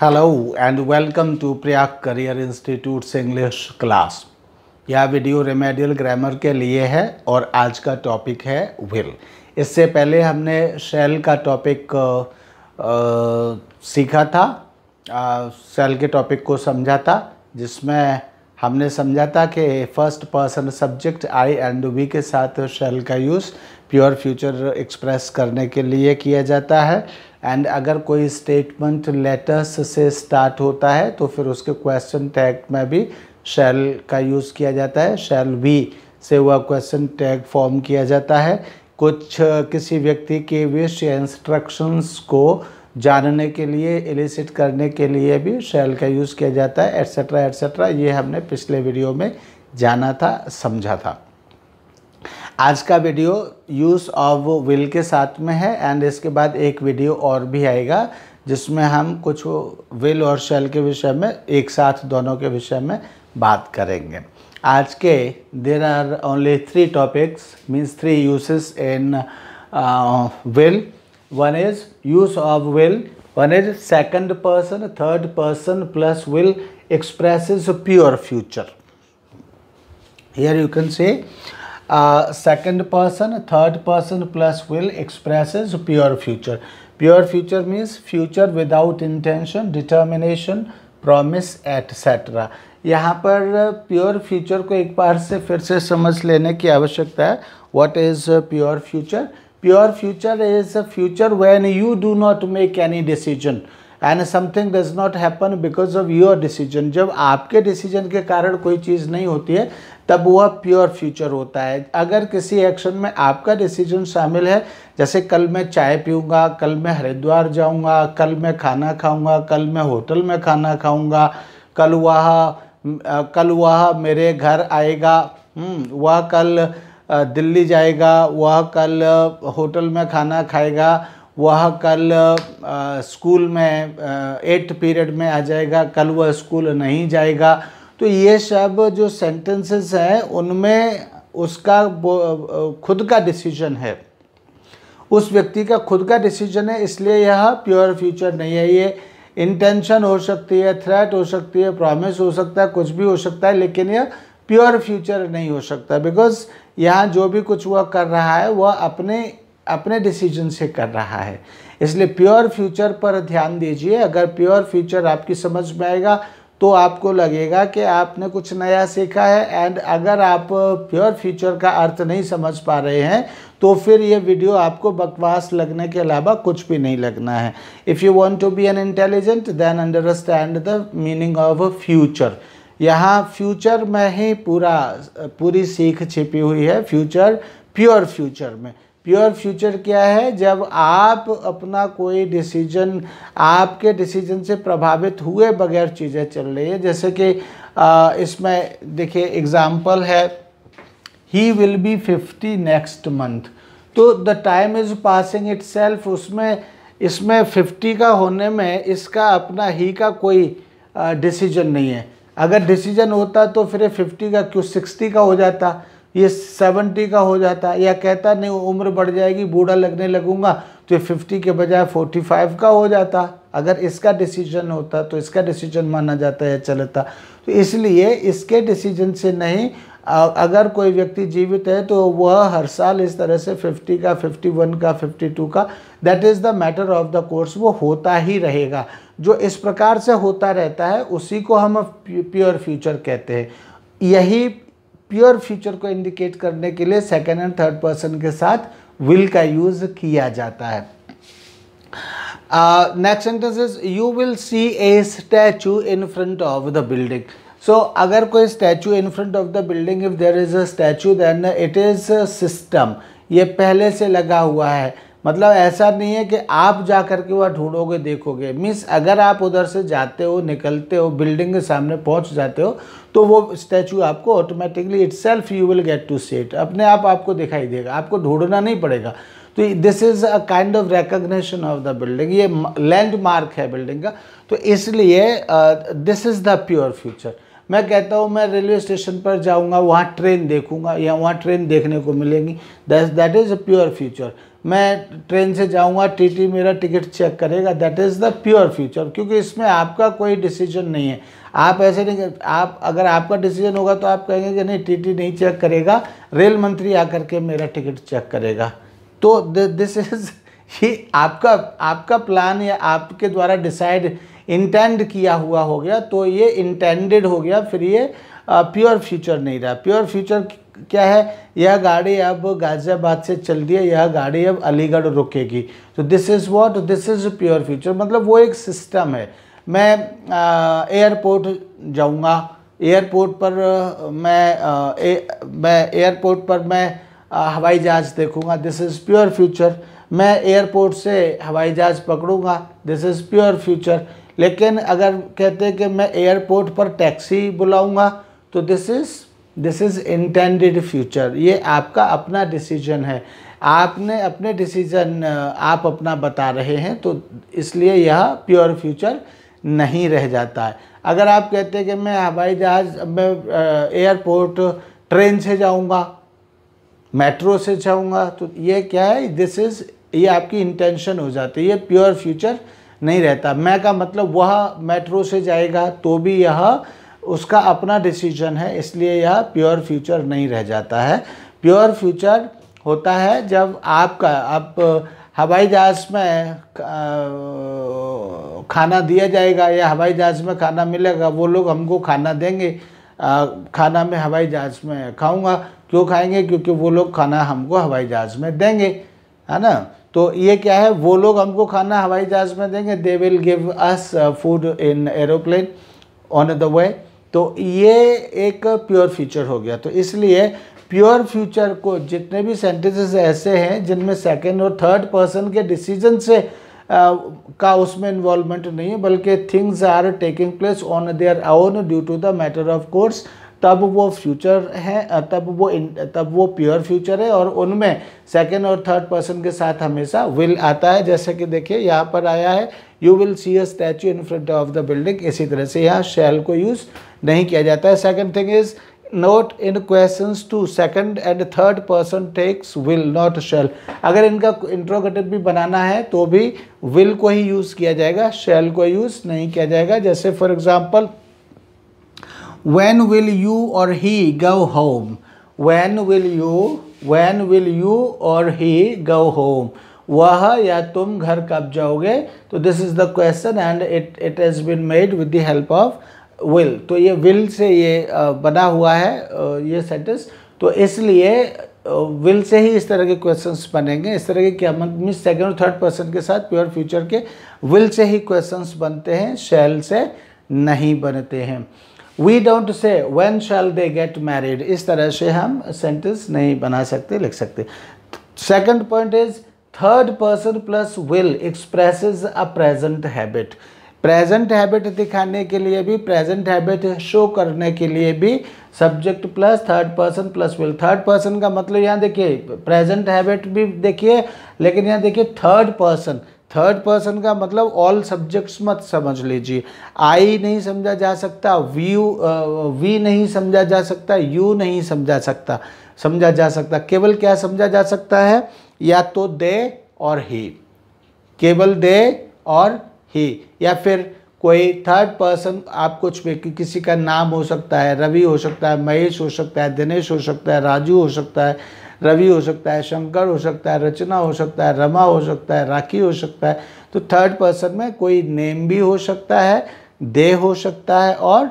Hello and welcome to Prayag career institute English class. यह video remedial grammar के लिए है और आज का टॉपिक है विल। इससे पहले हमने शैल का टॉपिक सीखा था, शैल के टॉपिक को समझा था, जिसमें हमने समझा था कि first person subject I and we के साथ शैल का यूज़ प्योर फ्यूचर एक्सप्रेस करने के लिए किया जाता है। एंड अगर कोई स्टेटमेंट लेटर्स से स्टार्ट होता है तो फिर उसके क्वेश्चन टैग में भी शैल का यूज़ किया जाता है। शैल बी से वह क्वेश्चन टैग फॉर्म किया जाता है। कुछ किसी व्यक्ति के विश या इंस्ट्रक्शंस को जानने के लिए, एलिसिट करने के लिए भी शैल का यूज़ किया जाता है, एट्सेट्रा एट्सेट्रा। ये हमने पिछले वीडियो में जाना था, समझा था। आज का वीडियो यूज़ ऑफ विल के साथ में है एंड इसके बाद एक वीडियो और भी आएगा जिसमें हम कुछ विल और शैल के विषय में एक साथ दोनों के विषय में बात करेंगे। आज के there are only 3 topics, means 3 uses in will. One is use of will, one is second person, third person plus will expresses pure future. Here you can say second person, third person plus will expresses pure future. Pure future means future without intention, determination, promise, etc. यहाँ पर pure future को एक बार से फिर से समझ लेने की आवश्यकता है। What is pure future? Pure future is a future when you do not make any decision and something does not happen because of your decision. जब आपके डिसीजन के कारण कोई चीज़ नहीं होती है तब वह प्योर फ्यूचर होता है। अगर किसी एक्शन में आपका डिसीजन शामिल है, जैसे कल मैं चाय पीऊँगा, कल मैं हरिद्वार जाऊँगा, कल मैं खाना खाऊँगा, कल मैं होटल में खाना खाऊँगा, कल वह मेरे घर आएगा, वह कल दिल्ली जाएगा, वह कल होटल में खाना खाएगा, वह कल स्कूल में 8th पीरियड में आ जाएगा, कल वह स्कूल नहीं जाएगा। तो ये सब जो सेंटेंसेस हैं उनमें उसका खुद का डिसीजन है, उस व्यक्ति का खुद का डिसीजन है, इसलिए यह प्योर फ्यूचर नहीं है। ये इंटेंशन हो सकती है, थ्रेट हो सकती है, प्रॉमिस हो सकता है, कुछ भी हो सकता है, लेकिन यह प्योर फ्यूचर नहीं हो सकता। बिकॉज यहाँ जो भी कुछ वह कर रहा है वह अपने डिसीजन से कर रहा है, इसलिए प्योर फ्यूचर पर ध्यान दीजिए। अगर प्योर फ्यूचर आपकी समझ में आएगा तो आपको लगेगा कि आपने कुछ नया सीखा है। एंड अगर आप प्योर फ्यूचर का अर्थ नहीं समझ पा रहे हैं तो फिर ये वीडियो आपको बकवास लगने के अलावा कुछ भी नहीं लगना है। If you want to be an intelligent then understand the meaning of future. यहाँ फ्यूचर में ही पूरी सीख छिपी हुई है। फ्यूचर, प्योर फ्यूचर में प्योर फ्यूचर क्या है? जब आप अपना कोई डिसीजन, आपके डिसीजन से प्रभावित हुए बगैर चीज़ें चल रही है। जैसे कि इसमें देखिए एग्जाम्पल है, he will be 50 next month. तो the time is passing itself, इसमें 50 का होने में इसका अपना ही का कोई डिसीजन नहीं है। अगर डिसीजन होता तो फिर 50 का क्यों 60 का हो जाता, ये 70 का हो जाता, या कहता नहीं उम्र बढ़ जाएगी, बूढ़ा लगने लगूंगा, तो ये 50 के बजाय 45 का हो जाता। अगर इसका डिसीजन होता तो इसका डिसीजन माना जाता है, चलता। तो इसलिए इसके डिसीजन से नहीं, अगर कोई व्यक्ति जीवित है तो वह हर साल इस तरह से 50 का, 51 का, 52 का, that is the matter of the course, वो होता ही रहेगा। जो इस प्रकार से होता रहता है उसी को हम प्योर फ्यूचर कहते हैं। यही प्योर फ्यूचर को इंडिकेट करने के लिए सेकेंड एंड थर्ड पर्सन के साथ विल का यूज किया जाता है। Next sentence is you will see a statue in front of the building. So अगर कोई statue in front of the building, if there is a statue then it is system, ये पहले से लगा हुआ है। मतलब ऐसा नहीं है कि आप जा करके वह ढूंढोगे, देखोगे। मीन्स अगर आप उधर से जाते हो, निकलते हो, बिल्डिंग के सामने पहुंच जाते हो तो वो स्टैचू आपको automatically itself you will get to see it, अपने आप आपको दिखाई देगा, आपको ढूंढना नहीं पड़ेगा। तो this is a kind of recognition of the building, ये लैंडमार्क है बिल्डिंग का। तो इसलिए this is the pure future. मैं कहता हूँ मैं रेलवे स्टेशन पर जाऊँगा, वहाँ ट्रेन देखूँगा या वहाँ ट्रेन देखने को मिलेंगी, that is a pure future. मैं ट्रेन से जाऊँगा, टीटी मेरा टिकट चेक करेगा, that is the pure future, क्योंकि इसमें आपका कोई डिसीजन नहीं है। आप ऐसे नहीं, आप अगर आपका डिसीजन होगा तो आप कहेंगे कि नहीं टीटी नहीं चेक करेगा, रेल मंत्री आकर के मेरा टिकट चेक करेगा। तो दिस इज ये आपका प्लान या आपके द्वारा डिसाइड इंटेंड किया हुआ हो गया, तो ये इंटेंडेड हो गया, फिर ये प्योर फ्यूचर नहीं रहा। प्योर फ्यूचर क्या है, यह गाड़ी अब गाज़ियाबाद से चल रही है, यह गाड़ी अब अलीगढ़ रुकेगी, तो this is what, this is pure future. मतलब वो एक सिस्टम है। मैं एयरपोर्ट जाऊंगा, एयरपोर्ट पर मैं एयरपोर्ट पर मैं हवाई जहाज़ देखूंगा, दिस इज़ प्योर फ्यूचर। मैं एयरपोर्ट से हवाई जहाज़ पकड़ूंगा, दिस इज़ प्योर फ्यूचर। लेकिन अगर कहते हैं कि मैं एयरपोर्ट पर टैक्सी बुलाऊंगा, तो दिस इज़ इंटेंडेड फ्यूचर। ये आपका अपना डिसीजन है, आपने अपने डिसीजन आप अपना बता रहे हैं, तो इसलिए यह प्योर फ्यूचर नहीं रह जाता है। अगर आप कहते हैं कि मैं हवाई जहाज़, मैं एयरपोर्ट ट्रेन से जाऊंगा, मेट्रो से जाऊंगा, तो ये क्या है, ये आपकी इंटेंशन हो जाती है, ये प्योर फ्यूचर नहीं रहता। मैं का मतलब वह मेट्रो से जाएगा तो भी यह उसका अपना डिसीजन है, इसलिए यह प्योर फ्यूचर नहीं रह जाता है। प्योर फ्यूचर होता है जब आप हवाई जहाज़ में खाना दिया जाएगा या हवाई जहाज़ में खाना मिलेगा, वो लोग हमको खाना देंगे, खाना मैं हवाई जहाज़ में खाऊंगा। क्यों खाएंगे, क्योंकि वो लोग खाना हमको हवाई जहाज़ में देंगे, है ना। तो ये क्या है, वो लोग हमको खाना हवाई जहाज़ में देंगे, they will give us food in aeroplane on the way. तो ये एक प्योर फ्यूचर हो गया। तो इसलिए प्योर फ्यूचर को जितने भी सेंटेंसेस ऐसे हैं जिनमें सेकंड और थर्ड पर्सन के डिसीजन से का उसमें इन्वॉल्वमेंट नहीं है, बल्कि things are taking place on their own due to the matter of course, तब वो फ्यूचर है, तब वो प्योर फ्यूचर है। और उनमें सेकंड और थर्ड पर्सन के साथ हमेशा विल आता है। जैसे कि देखिए यहाँ पर आया है, you will C a statue in front of the building. इसी तरह से यहाँ शैल को यूज़ नहीं किया जाता है। Second thing is note in questions to second and third person takes will not shall. अगर इनका इंट्रोगेटिव भी बनाना है तो भी विल को ही यूज़ किया जाएगा, शैल को यूज़ नहीं किया जाएगा। जैसे for example, when will you or he go home, when will you or he go home, वह या तुम घर कब जाओगे। तो this is the question and it has been made with the help of will. तो ये विल से ये बना हुआ है ये सेंटेंस, तो इसलिए विल से ही इस तरह के क्वेश्चंस बनेंगे। इस तरह के क्या मीन्स सेकंड और थर्ड पर्सन के साथ प्योर फ्यूचर के विल से ही क्वेश्चंस बनते हैं, शैल से नहीं बनते हैं। We don't say when shall they get married, इस तरह से हम सेंटेंस नहीं बना सकते, लिख सकते। Second point is third person plus will expresses a present habit. Present habit दिखाने के लिए भी, प्रेजेंट हैबिट शो करने के लिए भी subject plus third person plus will. Third person का मतलब यहाँ देखिए प्रेजेंट हैबिट भी देखिए, लेकिन यहाँ देखिए थर्ड पर्सन, थर्ड पर्सन का मतलब ऑल सब्जेक्ट्स मत समझ लीजिए। आई नहीं समझा जा सकता, वी नहीं समझा जा सकता, यू नहीं समझा जा सकता। केवल क्या समझा जा सकता है, या तो दे और ही, केवल दे और ही, या फिर कोई थर्ड पर्सन आप कुछ भी, किसी का नाम हो सकता है, रवि हो सकता है, महेश हो सकता है, दिनेश हो सकता है, राजू हो सकता है, रवि हो सकता है, शंकर हो सकता है, रचना हो सकता है, रमा हो सकता है, राखी हो सकता है। तो थर्ड पर्सन में कोई नेम भी हो सकता है, दे हो सकता है और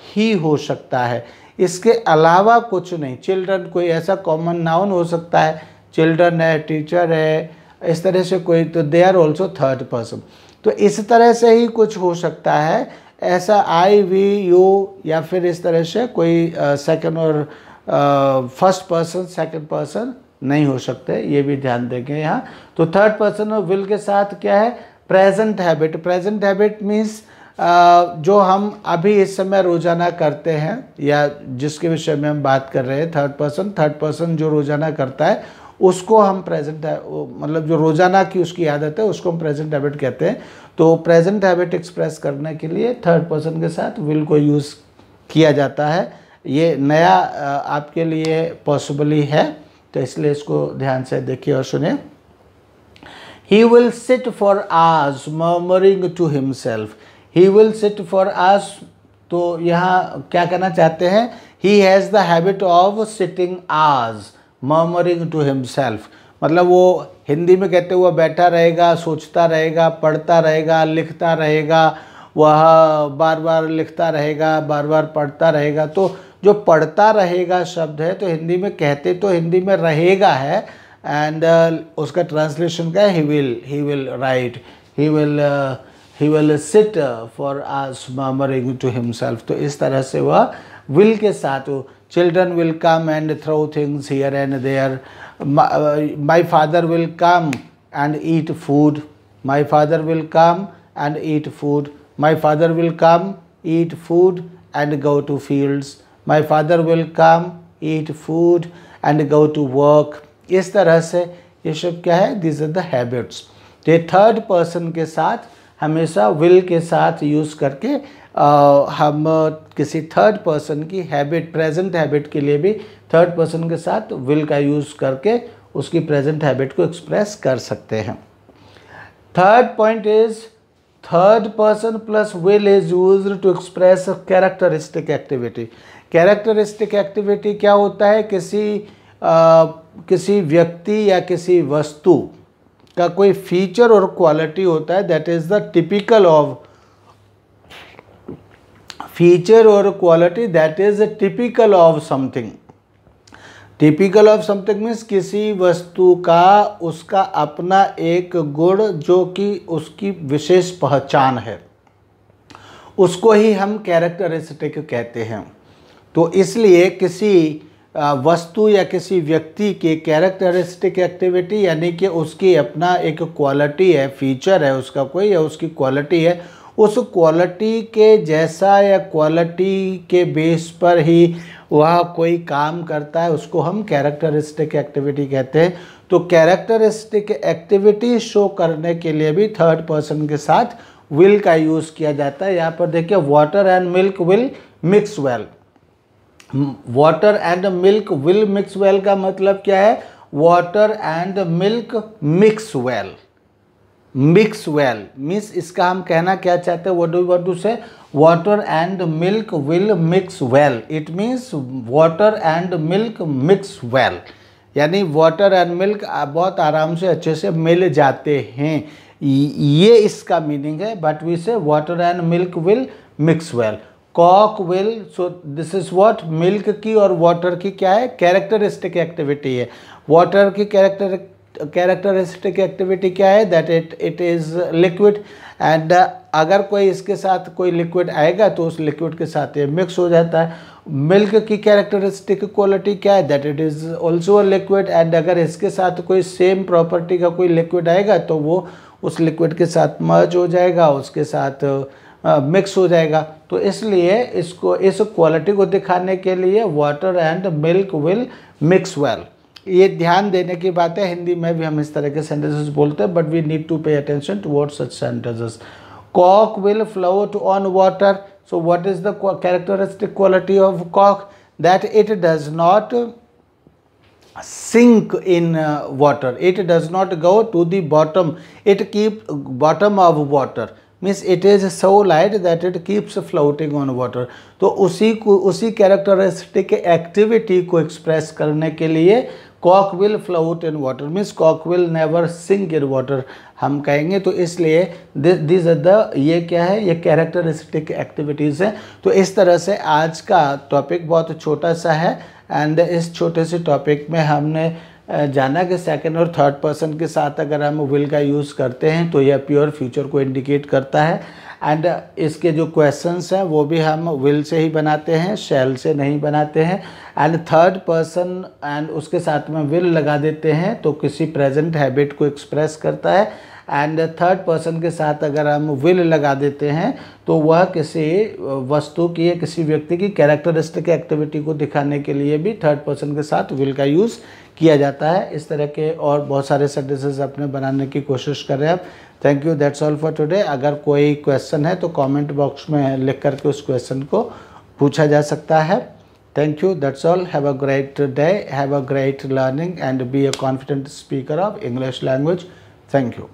ही हो सकता है, इसके अलावा कुछ नहीं। चिल्ड्रन कोई ऐसा कॉमन नाउन हो सकता है, चिल्ड्रन है, टीचर है, इस तरह से कोई, तो they are also third person. तो इस तरह से ही कुछ हो सकता है, ऐसा आई वी यू या फिर इस तरह से कोई सेकंड और फर्स्ट पर्सन सेकंड पर्सन नहीं हो सकते, ये भी ध्यान देंगे यहाँ। तो थर्ड पर्सन और विल के साथ क्या है, present habit. Present habit means जो हम अभी इस समय रोजाना करते हैं या जिसके विषय में हम बात कर रहे हैं, थर्ड पर्सन जो रोजाना करता है उसको हम प्रेजेंट है, मतलब जो रोजाना की उसकी आदत है उसको हम प्रेजेंट हैबिट कहते हैं। तो प्रेजेंट हैबिट एक्सप्रेस करने के लिए थर्ड पर्सन के साथ विल को यूज़ किया जाता है। ये नया आपके लिए पॉसिबली है, तो इसलिए इसको ध्यान से देखिए और सुनिए। He will sit for hours murmuring to himself. He will sit for hours, तो यहाँ क्या कहना चाहते हैं? He has the habit of sitting hours murmuring to himself, मतलब वो हिंदी में कहते हुए बैठा रहेगा, सोचता रहेगा, पढ़ता रहेगा, लिखता रहेगा, वह बार बार लिखता रहेगा, बार बार पढ़ता रहेगा। तो जो पढ़ता रहेगा शब्द है, तो हिंदी में कहते तो हिंदी में रहेगा है, एंड उसका ट्रांसलेशन क्या है? He will right, he will sit for hours murmuring to himself. तो इस तरह से वह विल के साथ, children will come and throw things here and there, my father will come and eat food, my father will come and eat food, my father will come eat food and go to fields, my father will come eat food and go to work. इस तरह से ये सब क्या है? This are the habits. तो third person के साथ हमेशा विल के साथ यूज़ करके हम किसी थर्ड पर्सन की हैबिट, प्रेजेंट हैबिट के लिए भी थर्ड पर्सन के साथ विल का यूज़ करके उसकी प्रेजेंट हैबिट को एक्सप्रेस कर सकते हैं। Third point is third person plus will is used to express characteristic activity. Characteristic activity क्या होता है? किसी व्यक्ति या किसी वस्तु का कोई फीचर और क्वालिटी होता है, that is the typical of feature or quality that is typical of something. Typical of something means किसी वस्तु का उसका अपना एक गुण जो कि उसकी विशेष पहचान है, उसको ही हम कैरेक्टरिस्टिक कहते हैं। तो इसलिए किसी वस्तु या किसी व्यक्ति की कैरेक्टरिस्टिक एक्टिविटी यानी कि उसकी अपना एक क्वालिटी है, फीचर है उसका कोई, या उसकी क्वालिटी है, उस क्वालिटी के जैसा या क्वालिटी के बेस पर ही वह कोई काम करता है, उसको हम कैरेक्टरिस्टिक एक्टिविटी कहते हैं। तो कैरेक्टरिस्टिक एक्टिविटी शो करने के लिए भी थर्ड पर्सन के साथ विल का यूज़ किया जाता है। यहाँ पर देखिए, water and milk will mix well. Water and milk will mix well का मतलब क्या है? Water and milk mix well. Mix well means इसका हम कहना क्या चाहते हैं? व्हाट डू से? Water and milk will mix well. It means water and milk mix well, यानी वाटर एंड मिल्क बहुत आराम से अच्छे से मिल जाते हैं, ये इसका मीनिंग है। But we say water and milk will mix well. कॉक will, so this is what, milk की और वाटर की क्या है? कैरेक्टरिस्टिक एक्टिविटी है। वाटर की कैरेक्टरिस्टिक एक्टिविटी क्या है? That it is liquid, and अगर कोई इसके साथ कोई लिक्विड आएगा तो उस लिक्विड के साथ ये मिक्स हो जाता है। मिल्क की कैरेक्टरिस्टिक क्वालिटी क्या है? That it is also a liquid, and अगर इसके साथ कोई सेम प्रॉपर्टी का कोई लिक्विड आएगा तो वो उस लिक्विड के साथ मर्ज हो जाएगा, उसके साथ मिक्स हो जाएगा। तो इसलिए इसको, इस क्वालिटी को दिखाने के लिए water and milk will mix well, ये ध्यान देने की बात है। हिंदी में भी हम इस तरह के सेंटेंसेस बोलते हैं, but we need to pay attention towards such sentences. Kock will float on water, so what is the characteristic quality of Kock? That it does not sink in water, it does not go to the bottom, it keep bottom of water, means it is so light that it keeps floating on water। तो उसी characteristic activity को express करने के लिए Kock will float in water means Kock will never sink in water हम कहेंगे। तो इसलिए दिस आर द, ये क्या है? ये कैरेक्टरिस्टिक एक्टिविटीज़ हैं। तो इस तरह से आज का टॉपिक बहुत छोटा सा है, एंड इस छोटे से टॉपिक में हमने जाना कि सेकंड और थर्ड पर्सन के साथ अगर हम विल का यूज़ करते हैं तो यह प्योर फ्यूचर को इंडिकेट करता है। एंड इसके जो क्वेश्चंस हैं वो भी हम विल से ही बनाते हैं, शैल से नहीं बनाते हैं। एंड थर्ड पर्सन एंड उसके साथ में विल लगा देते हैं तो किसी प्रेजेंट हैबिट को एक्सप्रेस करता है। एंड थर्ड पर्सन के साथ अगर हम विल लगा देते हैं तो वह किसी वस्तु की या किसी व्यक्ति की कैरेक्टरिस्टिक एक्टिविटी को दिखाने के लिए भी थर्ड पर्सन के साथ विल का यूज़ किया जाता है। इस तरह के और बहुत सारे सेंटेंसेस अपने बनाने की कोशिश कर रहे हैं आप। Thank you, that's all for today. अगर कोई क्वेश्चन है तो कमेंट बॉक्स में लिख करके उस क्वेश्चन को पूछा जा सकता है। Thank you, that's all. Have a great day, have a great learning and be a confident speaker of English language. Thank you.